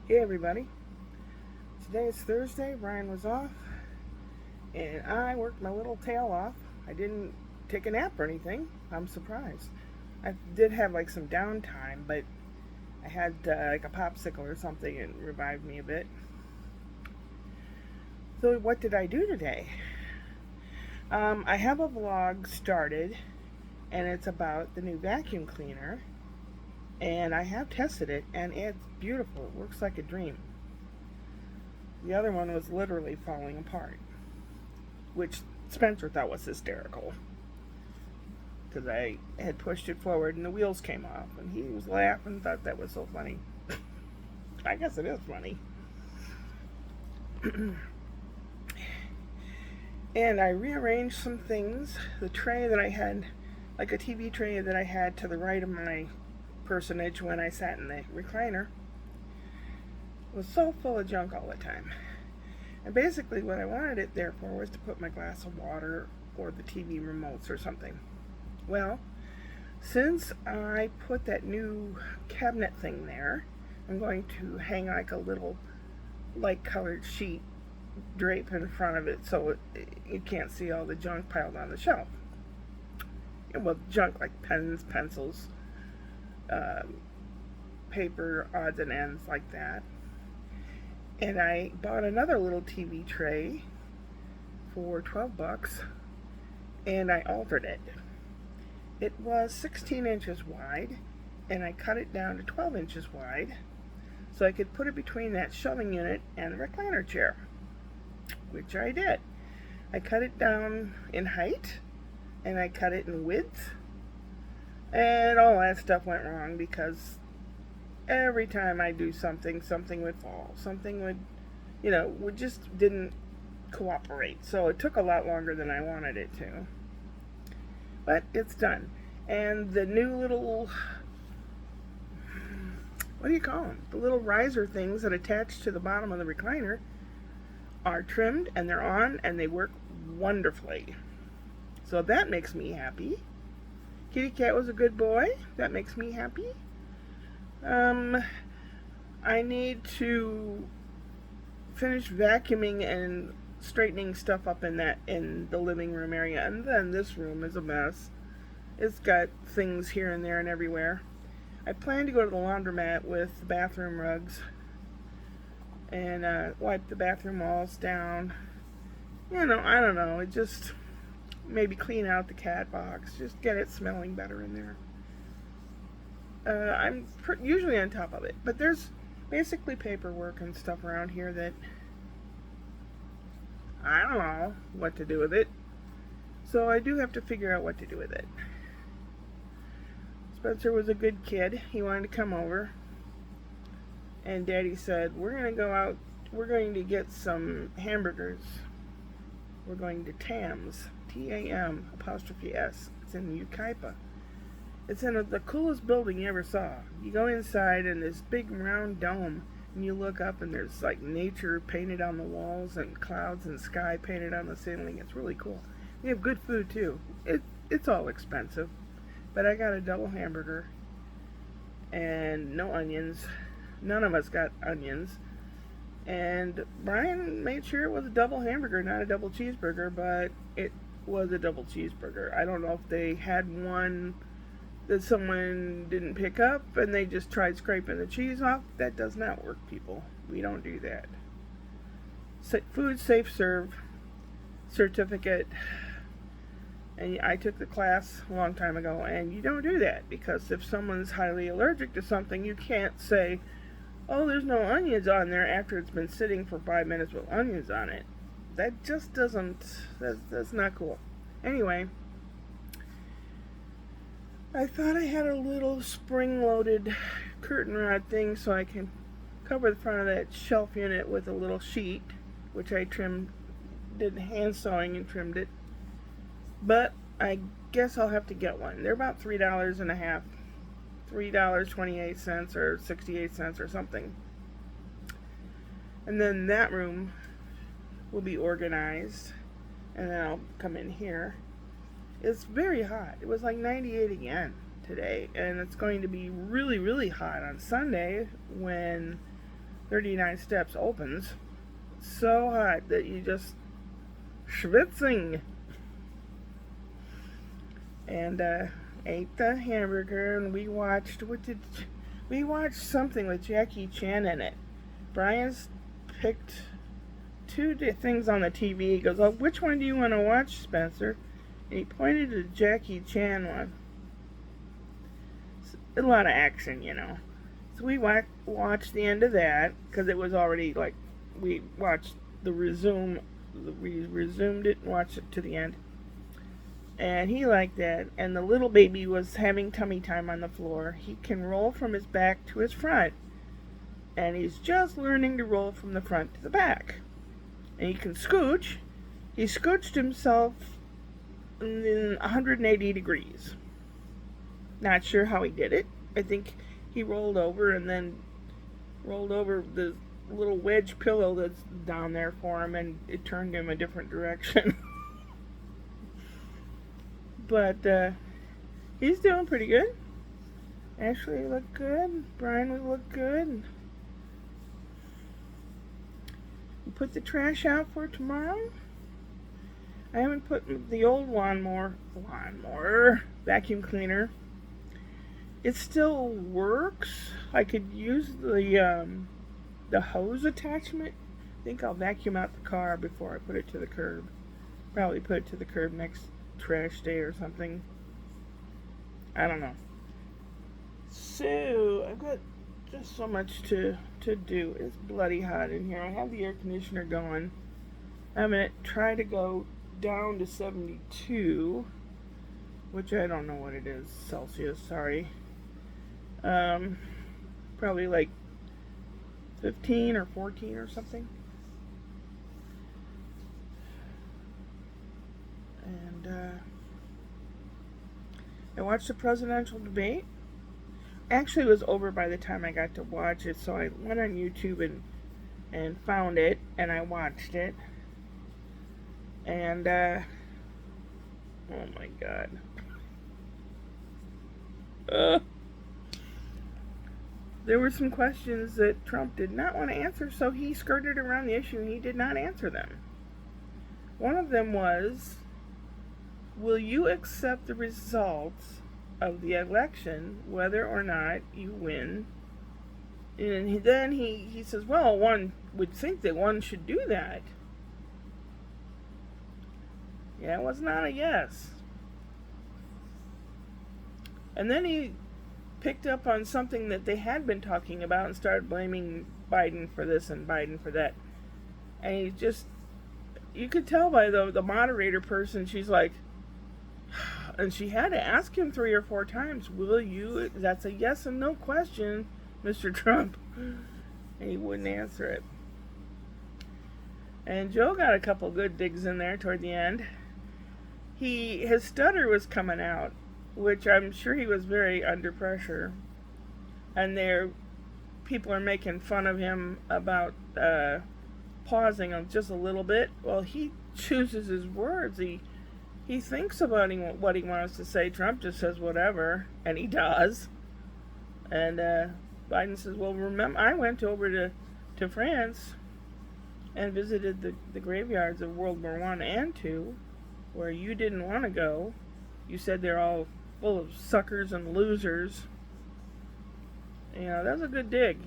Hey everybody, today is Thursday. Brian was off and I worked my little tail off. I didn't take a nap or anything. I'm surprised. I did have like some downtime, but I had like a popsicle or something and it revived me a bit. So, what did I do today? I have a vlog started and it's about the new vacuum cleaner. And I have tested it and it's beautiful. It works like a dream. The other one was literally falling apart, which Spencer thought was hysterical because I had pushed it forward and the wheels came off, and he was laughing, thought that was so funny. I guess it is funny. And I rearranged some things. The tray that I had, like a TV tray that I had to the right of my personage when I sat in the recliner, was so full of junk all the time. And basically, what I wanted it there for was to put my glass of water or the TV remotes or something. Well, since I put that new cabinet thing there, I'm going to hang like a little light colored sheet drape in front of it so you can't see all the junk piled on the shelf. Well, junk like pens, pencils, paper, odds and ends like that. And I bought another little TV tray for $12 and I altered it. It was 16 inches wide and I cut it down to 12 inches wide so I could put it between that shelving unit and the recliner chair, which I did. I cut it down in height and I cut it in width, and all that stuff went wrong because every time I do something, something would fall. Something would just didn't cooperate. So it took a lot longer than I wanted it to. But it's done. And the new little, what do you call them? The little riser things that attach to the bottom of the recliner are trimmed and they're on and they work wonderfully. So that makes me happy. Kitty Cat was a good boy. That makes me happy. I need to finish vacuuming and straightening stuff up in the living room area, and then this room is a mess. It's got things here and there and everywhere. I plan to go to the laundromat with the bathroom rugs and wipe the bathroom walls down. I don't know. It just maybe clean out the cat box, just get it smelling better in there. I'm usually on top of it, but there's basically paperwork and stuff around here that I don't know what to do with it. So I do have to figure out what to do with it. Spencer was a good kid. He wanted to come over. And Daddy said, we're going to go out. We're going to get some hamburgers. We're going to Tam's. T-A-M apostrophe S. It's in Ukaipa. It's in the coolest building you ever saw. You go inside and this big round dome, and you look up and there's like nature painted on the walls and clouds and sky painted on the ceiling. It's really cool. We have good food too. It's all expensive, but I got a double hamburger and no onions. None of us got onions. And Brian made sure it was a double hamburger, not a double cheeseburger, but it was a double cheeseburger. I don't know if they had one that someone didn't pick up and they just tried scraping the cheese off. That does not work, people. We don't do that. Food safe serve certificate. And I took the class a long time ago, and you don't do that because if someone's highly allergic to something, you can't say, oh, there's no onions on there after it's been sitting for 5 minutes with onions on it. That just doesn't, that's not cool. Anyway, I thought I had a little spring-loaded curtain rod thing so I can cover the front of that shelf unit with a little sheet, which I did hand sewing and trimmed it. But I guess I'll have to get one. They're about $3 and a half. $3.28 or 68 cents or something. And then that room will be organized, and then I'll come in here. It's very hot. It was like 98 again today, and it's going to be really, really hot on Sunday when 39 steps opens. So hot that you just schwitzing. And ate the hamburger, and we watched something with Jackie Chan in it. Brian's picked two things on the TV. He goes, "Oh, which one do you want to watch, Spencer?" And he pointed to the Jackie Chan one. It's a lot of action, you know. So we watched the end of that because it was already like we watched we resumed it and watched it to the end. And he liked that. And the little baby was having tummy time on the floor. He can roll from his back to his front. And he's just learning to roll from the front to the back. And he can scooch. He scooched himself in 180 degrees. Not sure how he did it. I think he rolled over and then rolled over the little wedge pillow that's down there for him, and it turned him a different direction. But he's doing pretty good. Ashley looked good. Brian would look good. We put the trash out for tomorrow. I haven't put the old lawnmower vacuum cleaner. It still works. I could use the hose attachment. I think I'll vacuum out the car before I put it to the curb. Probably put it to the curb next trash day or something. I don't know. So I've got just so much to do. It's bloody hot in here. I have the air conditioner going. I'm gonna try to go down to 72, which I don't know what it is Celsius. Sorry. Probably like 15 or 14 or something. And I watched the presidential debate. Actually, it was over by the time I got to watch it, so I went on YouTube and found it, and I watched it. And oh my God. There were some questions that Trump did not want to answer, so he skirted around the issue and he did not answer them. One of them was, will you accept the results of the election, whether or not you win? And then he says, well, one would think that one should do that. Yeah, it was not a yes. And then he picked up on something that they had been talking about and started blaming Biden for this and Biden for that. And he just, you could tell by the moderator person, she's like, and she had to ask him 3 or 4 times, will you, that's a yes and no question, Mr. Trump. And he wouldn't answer it. And Joe got a couple good digs in there toward the end. His stutter was coming out, which I'm sure he was very under pressure. And people are making fun of him about pausing just a little bit. Well, he chooses his words. He thinks about what he wants to say. Trump just says whatever, and he does. And Biden says, well, remember, I went over to France and visited the graveyards of World War I and II, where you didn't want to go. You said they're all full of suckers and losers. You know, that's a good dig.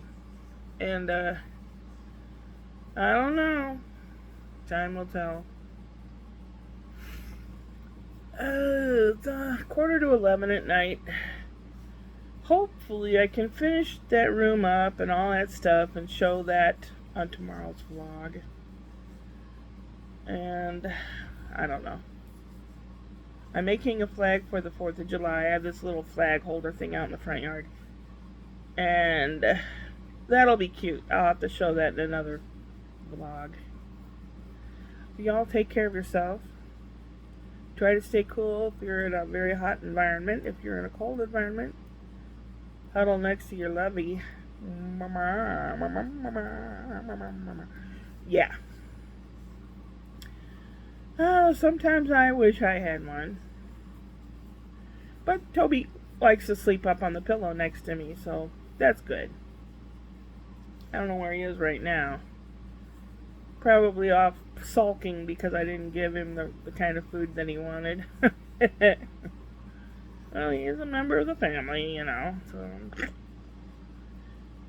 And I don't know. Time will tell. It's 10:45 at night. Hopefully I can finish that room up and all that stuff and show that on tomorrow's vlog. And I don't know. I'm making a flag for the 4th of July. I have this little flag holder thing out in the front yard. And that'll be cute. I'll have to show that in another vlog. Y'all take care of yourself. Try to stay cool if you're in a very hot environment. If you're in a cold environment, huddle next to your lovey. Yeah. Sometimes I wish I had one. But Toby likes to sleep up on the pillow next to me, so that's good. I don't know where he is right now. Probably off sulking because I didn't give him the kind of food that he wanted. Well, he is a member of the family, you know. So,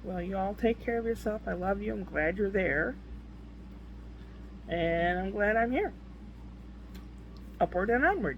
well, you all take care of yourself. I love you. I'm glad you're there. And I'm glad I'm here. Upward and onward.